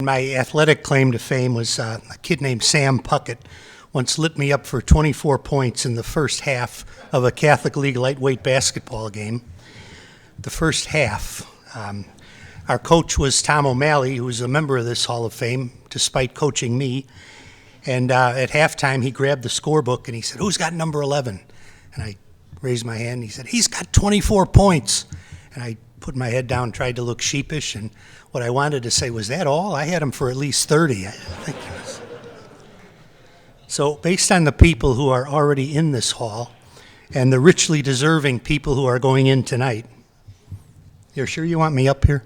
My athletic claim to fame was a kid named Sam Puckett once lit me up for 24 points in the first half of a Catholic League lightweight basketball game. The first half. Our coach was Tom O'Malley, who was a member of this Hall of Fame, despite coaching me. And at halftime, he grabbed the scorebook and he said, "Who's got number 11?" And I raised my hand and he said, "He's got 24 points." And I put my head down, tried to look sheepish, and what I wanted to say was, "That all? I had him for at least 30. I think he was. So based on the people who are already in this hall and the richly deserving people who are going in tonight, you're sure you want me up here?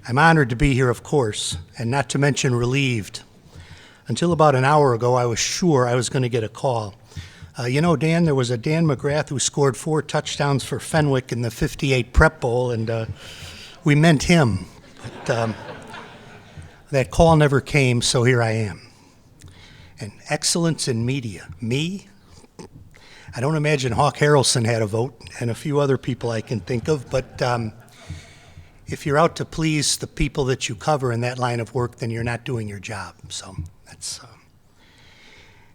I'm honored to be here, of course, and not to mention relieved. Until about an hour ago, I was sure I was going to get a call. Dan, there was a Dan McGrath who scored 4 touchdowns for Fenwick in the '58 Prep Bowl, and we meant him. But that call never came, so here I am. And excellence in media. Me? I don't imagine Hawk Harrelson had a vote, and a few other people I can think of, but if you're out to please the people that you cover in that line of work, then you're not doing your job. So that's...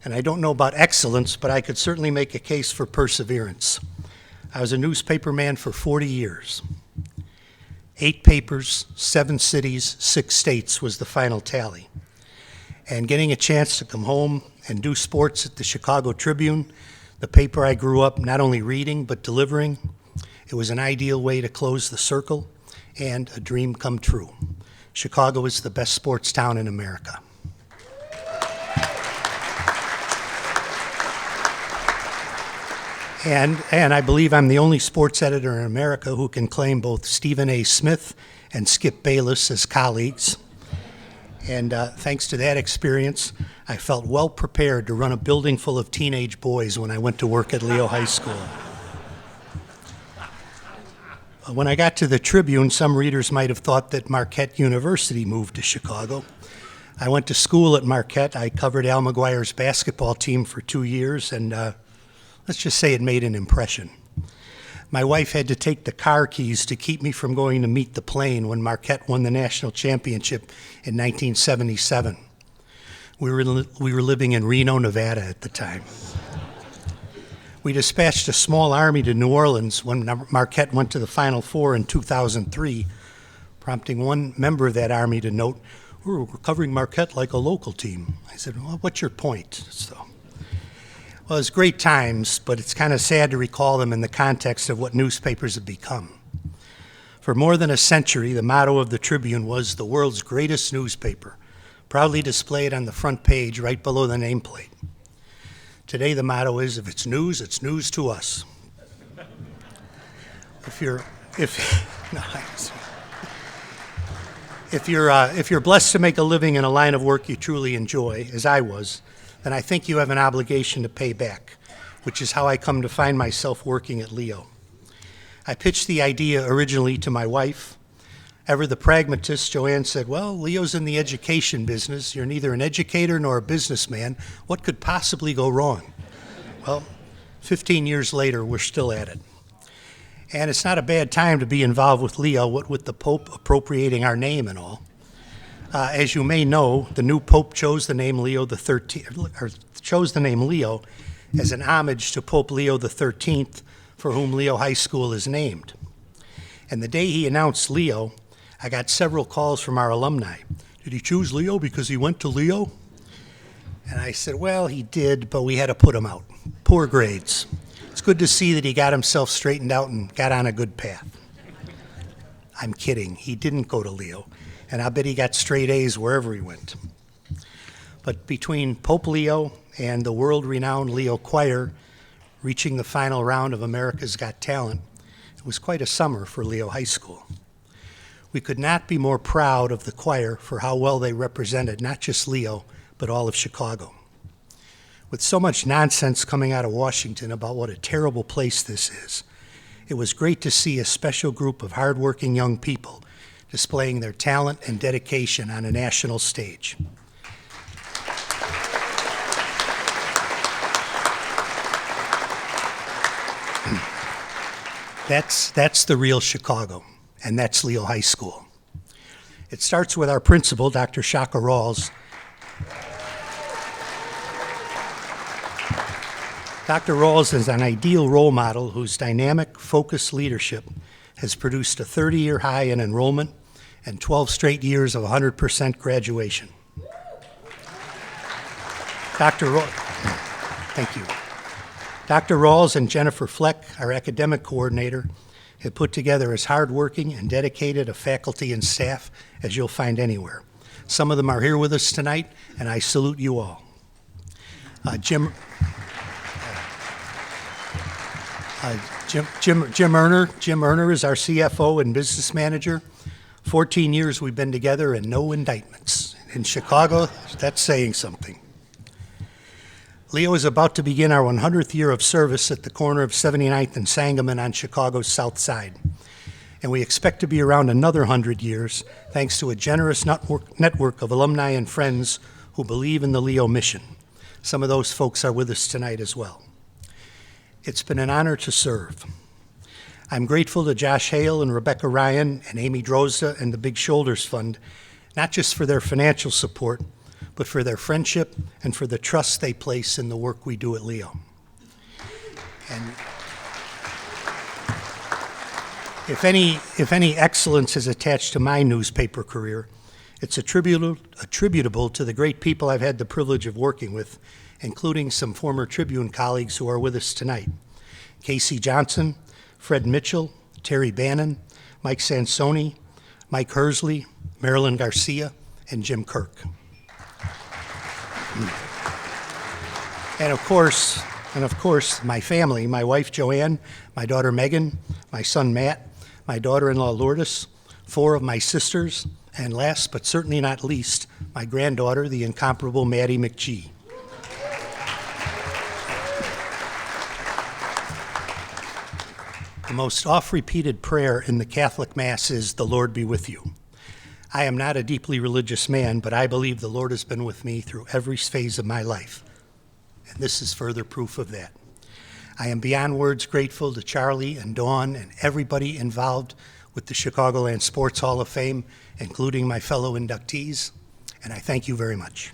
And I don't know about excellence, but I could certainly make a case for perseverance. I was a newspaperman for 40 years. 8 papers, 7 cities, 6 states was the final tally. And getting a chance to come home and do sports at the Chicago Tribune, the paper I grew up not only reading but delivering, it was an ideal way to close the circle and a dream come true. Chicago is the best sports town in America. And I believe I'm the only sports editor in America who can claim both Stephen A. Smith and Skip Bayless as colleagues. And thanks to that experience, I felt well prepared to run a building full of teenage boys when I went to work at Leo High School. When I got to the Tribune, some readers might have thought that Marquette University moved to Chicago. I went to school at Marquette. I covered Al McGuire's basketball team for 2 years, and let's just say it made an impression. My wife had to take the car keys to keep me from going to meet the plane when Marquette won the national championship in 1977. We were living in Reno, Nevada at the time. We dispatched a small army to New Orleans when Marquette went to the Final Four in 2003, prompting one member of that army to note, "We're covering Marquette like a local team." I said, "Well, what's your point?" Well, it's great times, but it's kind of sad to recall them in the context of what newspapers have become. For more than a century, the motto of the Tribune was "the world's greatest newspaper," proudly displayed on the front page right below the nameplate. Today, the motto is, "If it's news to us." If you're blessed to make a living in a line of work you truly enjoy, as I was, then I think you have an obligation to pay back, which is how I come to find myself working at Leo. I pitched the idea originally to my wife. Ever the pragmatist, Joanne said, "Well, Leo's in the education business. You're neither an educator nor a businessman. What could possibly go wrong?" Well, 15 years later, we're still at it. And it's not a bad time to be involved with Leo, what with the Pope appropriating our name and all. As you may know, the new Pope chose the name Leo as an homage to Pope Leo XIII, for whom Leo High School is named. And the day he announced Leo, I got several calls from our alumni. "Did he choose Leo because he went to Leo?" And I said, "Well, he did, but we had to put him out. Poor grades. It's good to see that he got himself straightened out and got on a good path." I'm kidding. He didn't go to Leo. And I bet he got straight A's wherever he went. But between Pope Leo and the world-renowned Leo Choir reaching the final round of America's Got Talent, it was quite a summer for Leo High School. We could not be more proud of the choir for how well they represented not just Leo, but all of Chicago. With so much nonsense coming out of Washington about what a terrible place this is, it was great to see a special group of hardworking young people displaying their talent and dedication on a national stage. That's the real Chicago, and that's Leo High School. It starts with our principal, Dr. Shaka Rawls. Dr. Rawls is an ideal role model whose dynamic, focused leadership has produced a 30-year high in enrollment and 12 straight years of 100% graduation. Thank you. Dr. Rawls and Jennifer Fleck, our academic coordinator, have put together as hardworking and dedicated a faculty and staff as you'll find anywhere. Some of them are here with us tonight, and I salute you all. Jim Erner is our CFO and business manager. 14 years we've been together and no indictments. In Chicago, that's saying something. Leo is about to begin our 100th year of service at the corner of 79th and Sangamon on Chicago's south side. And we expect to be around another 100 years thanks to a generous network of alumni and friends who believe in the Leo mission. Some of those folks are with us tonight as well. It's been an honor to serve. I'm grateful to Josh Hale and Rebecca Ryan and Amy Drozda and the Big Shoulders Fund, not just for their financial support, but for their friendship and for the trust they place in the work we do at Leo. And if any excellence is attached to my newspaper career, it's attributable to the great people I've had the privilege of working with, including some former Tribune colleagues who are with us tonight. Casey Johnson, Fred Mitchell, Terry Bannon, Mike Sansoni, Mike Hersley, Marilyn Garcia, and Jim Kirk. And of course, my family, my wife Joanne, my daughter Megan, my son Matt, my daughter-in-law Lourdes, 4 of my sisters, and last but certainly not least, my granddaughter, the incomparable Maddie McGee. The most oft-repeated prayer in the Catholic Mass is, "The Lord be with you." I am not a deeply religious man, but I believe the Lord has been with me through every phase of my life, and this is further proof of that. I am beyond words grateful to Charlie and Dawn and everybody involved with the Chicagoland Sports Hall of Fame, including my fellow inductees, and I thank you very much.